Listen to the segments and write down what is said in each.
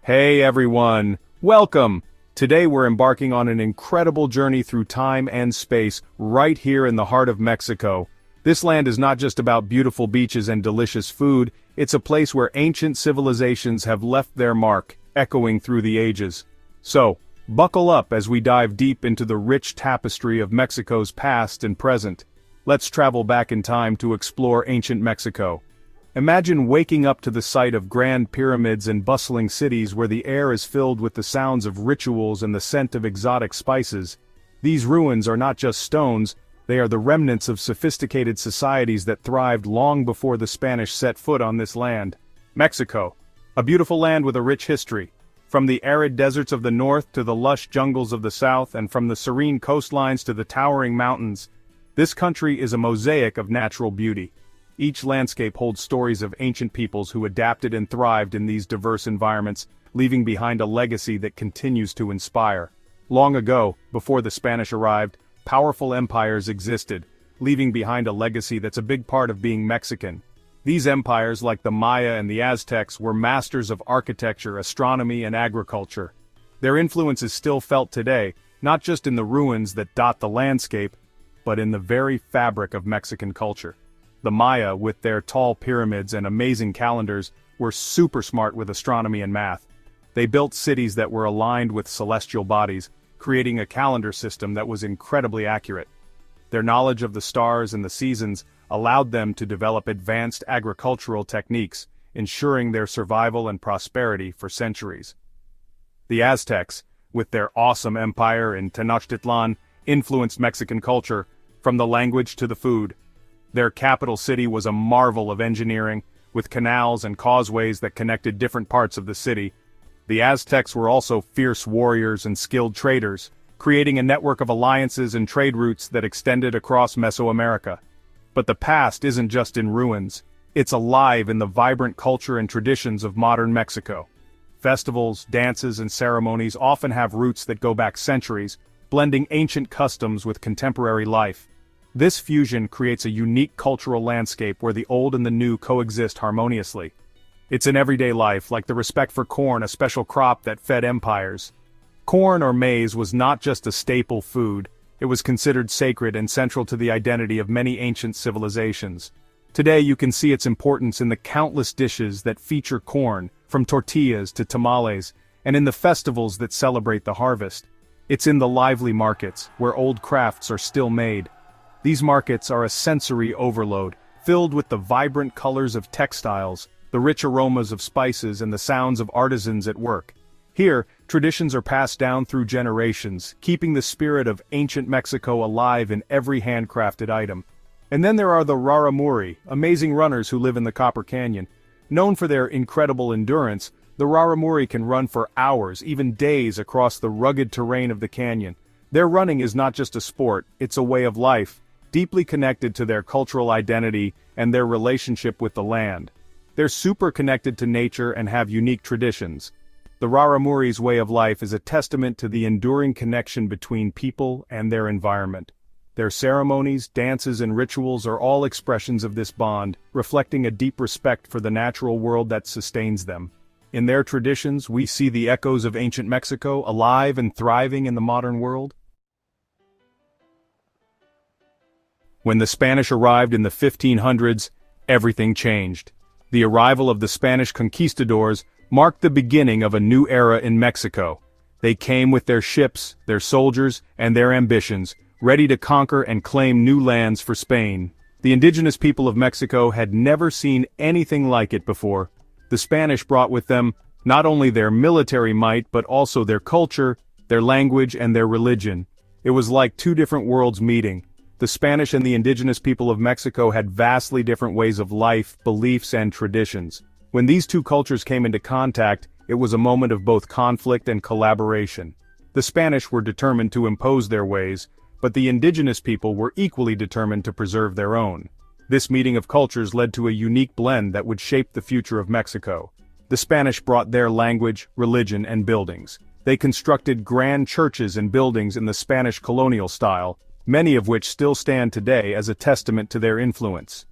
Hey everyone, welcome! Today we're embarking on an incredible journey through time and space right here in the heart of Mexico. This land is not just about beautiful beaches and delicious food, it's a place where ancient civilizations have left their mark, echoing through the ages. So, buckle up as we dive deep into the rich tapestry of Mexico's past and present. Let's travel back in time to explore ancient Mexico. Imagine waking up to the sight of grand pyramids and bustling cities where the air is filled with the sounds of rituals and the scent of exotic spices. These ruins are not just stones, they are the remnants of sophisticated societies that thrived long before the Spanish set foot on this land. Mexico, a beautiful land with a rich history. From the arid deserts of the north to the lush jungles of the south, and from the serene coastlines to the towering mountains, this country is a mosaic of natural beauty. Each landscape holds stories of ancient peoples who adapted and thrived in these diverse environments, leaving behind a legacy that continues to inspire. Long ago, before the Spanish arrived, powerful empires existed, leaving behind a legacy that's a big part of being Mexican. These empires, like the Maya and the Aztecs, were masters of architecture, astronomy, and agriculture. Their influence is still felt today, not just in the ruins that dot the landscape, but in the very fabric of Mexican culture. The Maya, with their tall pyramids and amazing calendars, were super smart with astronomy and math. They built cities that were aligned with celestial bodies, creating a calendar system that was incredibly accurate. Their knowledge of the stars and the seasons allowed them to develop advanced agricultural techniques, ensuring their survival and prosperity for centuries. The Aztecs, with their awesome empire in Tenochtitlan, influenced Mexican culture, from the language to the food. Their capital city was a marvel of engineering, with canals and causeways that connected different parts of the city. The Aztecs were also fierce warriors and skilled traders, creating a network of alliances and trade routes that extended across Mesoamerica. But the past isn't just in ruins, it's alive in the vibrant culture and traditions of modern Mexico. Festivals, dances, and ceremonies often have roots that go back centuries, blending ancient customs with contemporary life. This fusion creates a unique cultural landscape where the old and the new coexist harmoniously. It's in everyday life, like the respect for corn, a special crop that fed empires. Corn or maize was not just a staple food, it was considered sacred and central to the identity of many ancient civilizations. Today you can see its importance in the countless dishes that feature corn, from tortillas to tamales, and in the festivals that celebrate the harvest. It's in the lively markets, where old crafts are still made. These markets are a sensory overload, filled with the vibrant colors of textiles, the rich aromas of spices, and the sounds of artisans at work. Here, traditions are passed down through generations, keeping the spirit of ancient Mexico alive in every handcrafted item. And then there are the Raramuri, amazing runners who live in the Copper Canyon. Known for their incredible endurance, the Raramuri can run for hours, even days, across the rugged terrain of the canyon. Their running is not just a sport, it's a way of life, deeply connected to their cultural identity and their relationship with the land. They're super connected to nature and have unique traditions. The Raramuri's way of life is a testament to the enduring connection between people and their environment. Their ceremonies, dances, and rituals are all expressions of this bond, reflecting a deep respect for the natural world that sustains them. In their traditions, we see the echoes of ancient Mexico alive and thriving in the modern world. When the Spanish arrived in the 1500s, everything changed. The arrival of the Spanish conquistadors marked the beginning of a new era in Mexico. They came with their ships, their soldiers, and their ambitions, ready to conquer and claim new lands for Spain. The indigenous people of Mexico had never seen anything like it before. The Spanish brought with them not only their military might but also their culture, their language, and their religion. It was like two different worlds meeting. The Spanish and the indigenous people of Mexico had vastly different ways of life, beliefs, and traditions. When these two cultures came into contact, it was a moment of both conflict and collaboration. The Spanish were determined to impose their ways, but the indigenous people were equally determined to preserve their own. This meeting of cultures led to a unique blend that would shape the future of Mexico. The Spanish brought their language, religion, and buildings. They constructed grand churches and buildings in the Spanish colonial style, many of which still stand today as a testament to their influence.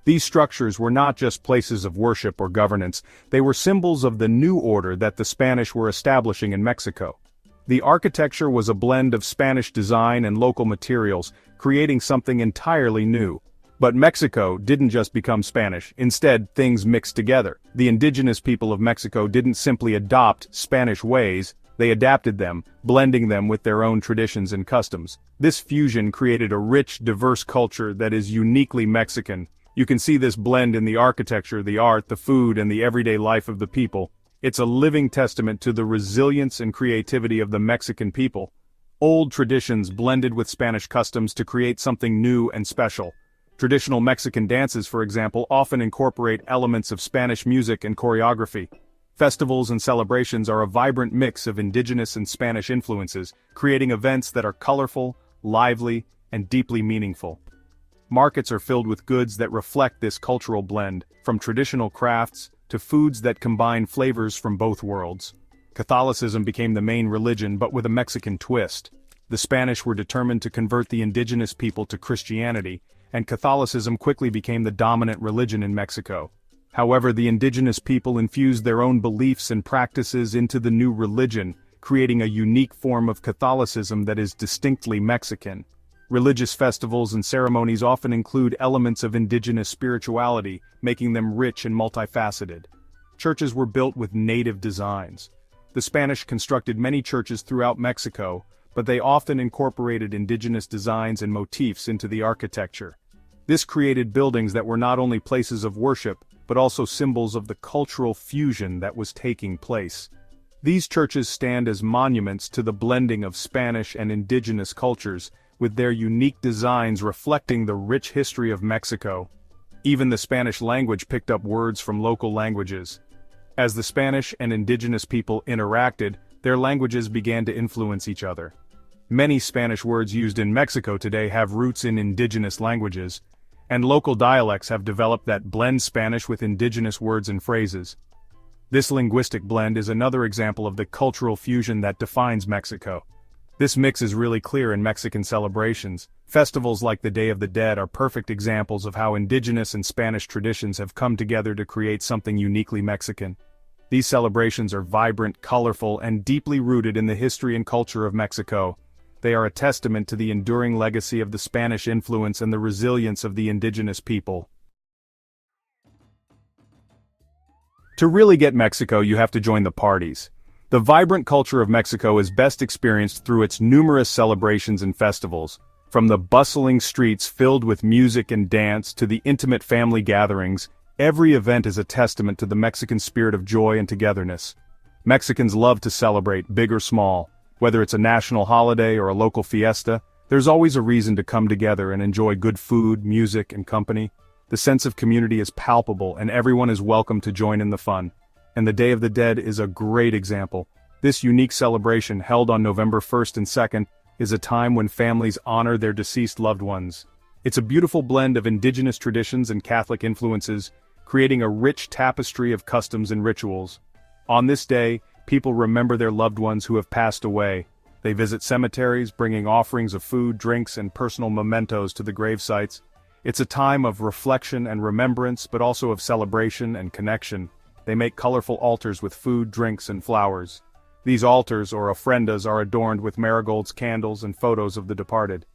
These structures were not just places of worship or governance, they were symbols of the new order that the Spanish were establishing in Mexico. The architecture was a blend of Spanish design and local materials, creating something entirely new. But Mexico didn't just become Spanish, instead things mixed together. The indigenous people of Mexico didn't simply adopt Spanish ways, they adapted them, blending them with their own traditions and customs. This fusion created a rich, diverse culture that is uniquely Mexican. You can see this blend in the architecture, the art, the food, and the everyday life of the people. It's a living testament to the resilience and creativity of the Mexican people. Old traditions blended with Spanish customs to create something new and special. Traditional Mexican dances, for example, often incorporate elements of Spanish music and choreography. Festivals and celebrations are a vibrant mix of indigenous and Spanish influences, creating events that are colorful, lively, and deeply meaningful. Markets are filled with goods that reflect this cultural blend, from traditional crafts to foods that combine flavors from both worlds. Catholicism became the main religion, but with a Mexican twist. The Spanish were determined to convert the indigenous people to Christianity, and Catholicism quickly became the dominant religion in Mexico. However, the indigenous people infused their own beliefs and practices into the new religion, creating a unique form of Catholicism that is distinctly Mexican. Religious festivals and ceremonies often include elements of indigenous spirituality, making them rich and multifaceted. Churches were built with native designs. The Spanish constructed many churches throughout Mexico, but they often incorporated indigenous designs and motifs into the architecture. This created buildings that were not only places of worship, but also symbols of the cultural fusion that was taking place. These churches stand as monuments to the blending of Spanish and indigenous cultures, with their unique designs reflecting the rich history of Mexico. Even the Spanish language picked up words from local languages. As the Spanish and indigenous people interacted, their languages began to influence each other. Many Spanish words used in Mexico today have roots in indigenous languages, and local dialects have developed that blend Spanish with indigenous words and phrases. This linguistic blend is another example of the cultural fusion that defines Mexico. This mix is really clear in Mexican celebrations. Festivals like the Day of the Dead are perfect examples of how indigenous and Spanish traditions have come together to create something uniquely Mexican. These celebrations are vibrant, colorful, and deeply rooted in the history and culture of Mexico. They are a testament to the enduring legacy of the Spanish influence and the resilience of the indigenous people. To really get Mexico, you have to join the parties. The vibrant culture of Mexico is best experienced through its numerous celebrations and festivals. From the bustling streets filled with music and dance to the intimate family gatherings, every event is a testament to the Mexican spirit of joy and togetherness. Mexicans love to celebrate, big or small. Whether it's a national holiday or a local fiesta, there's always a reason to come together and enjoy good food, music, and company. The sense of community is palpable and everyone is welcome to join in the fun. And the Day of the Dead is a great example. This unique celebration, held on November 1st and 2nd, is a time when families honor their deceased loved ones. It's a beautiful blend of indigenous traditions and Catholic influences, creating a rich tapestry of customs and rituals. On this day, people remember their loved ones who have passed away. They visit cemeteries, bringing offerings of food, drinks, and personal mementos to the grave sites. It's a time of reflection and remembrance, but also of celebration and connection. They make colorful altars with food, drinks, and flowers. These altars, or ofrendas, are adorned with marigolds, candles, and photos of the departed.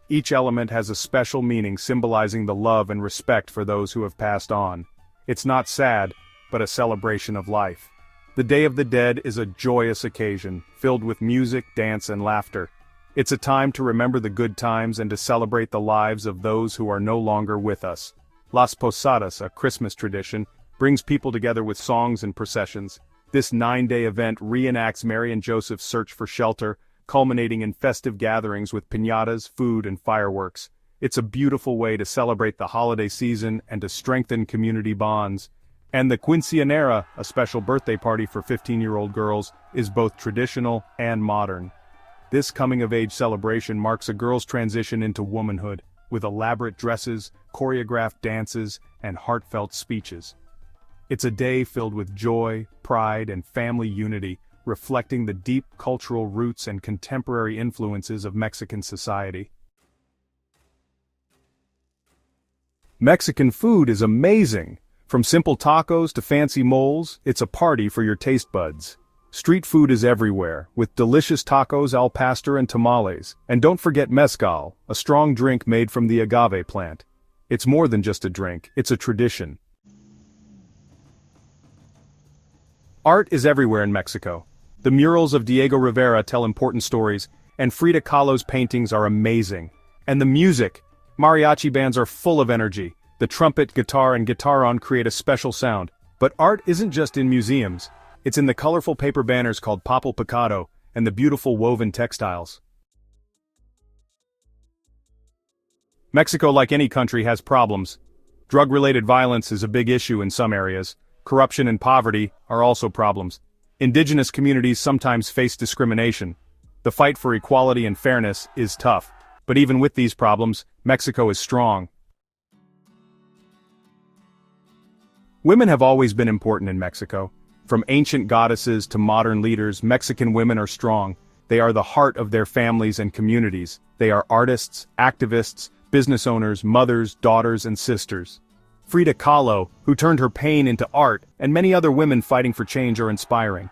Each element has a special meaning symbolizing the love and respect for those who have passed on. It's not sad, but a celebration of life. The Day of the Dead is a joyous occasion, filled with music, dance, and laughter. It's a time to remember the good times and to celebrate the lives of those who are no longer with us. Las Posadas, a Christmas tradition, brings people together with songs and processions. This 9-day event reenacts Mary and Joseph's search for shelter, culminating in festive gatherings with piñatas, food, and fireworks. It's a beautiful way to celebrate the holiday season and to strengthen community bonds. And the quinceañera, a special birthday party for 15-year-old girls, is both traditional and modern. This coming-of-age celebration marks a girl's transition into womanhood, with elaborate dresses, choreographed dances, and heartfelt speeches. It's a day filled with joy, pride, and family unity, reflecting the deep cultural roots and contemporary influences of Mexican society. Mexican food is amazing. From simple tacos to fancy moles, it's a party for your taste buds. Street food is everywhere, with delicious tacos al pastor and tamales. And don't forget mezcal, a strong drink made from the agave plant. It's more than just a drink, it's a tradition. Art is everywhere in Mexico. The murals of Diego Rivera tell important stories, and Frida Kahlo's paintings are amazing. And the music! Mariachi bands are full of energy. The trumpet, guitar, and guitarron create a special sound. But art isn't just in museums. It's in the colorful paper banners called papel picado, and the beautiful woven textiles. Mexico, like any country, has problems. Drug-related violence is a big issue in some areas. Corruption and poverty are also problems. Indigenous communities sometimes face discrimination. The fight for equality and fairness is tough. But even with these problems, Mexico is strong. Women have always been important in Mexico. From ancient goddesses to modern leaders, Mexican women are strong. They are the heart of their families and communities. They are artists, activists, business owners, mothers, daughters, and sisters. Frida Kahlo, who turned her pain into art, and many other women fighting for change are inspiring.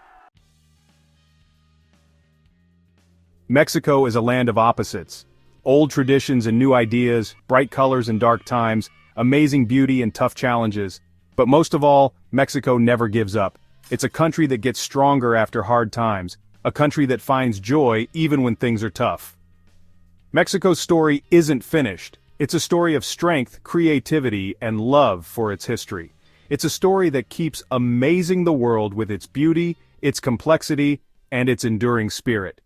Mexico is a land of opposites. Old traditions and new ideas, bright colors and dark times, amazing beauty and tough challenges. But most of all, Mexico never gives up. It's a country that gets stronger after hard times, a country that finds joy even when things are tough. Mexico's story isn't finished. It's a story of strength, creativity, and love for its history. It's a story that keeps amazing the world with its beauty, its complexity, and its enduring spirit.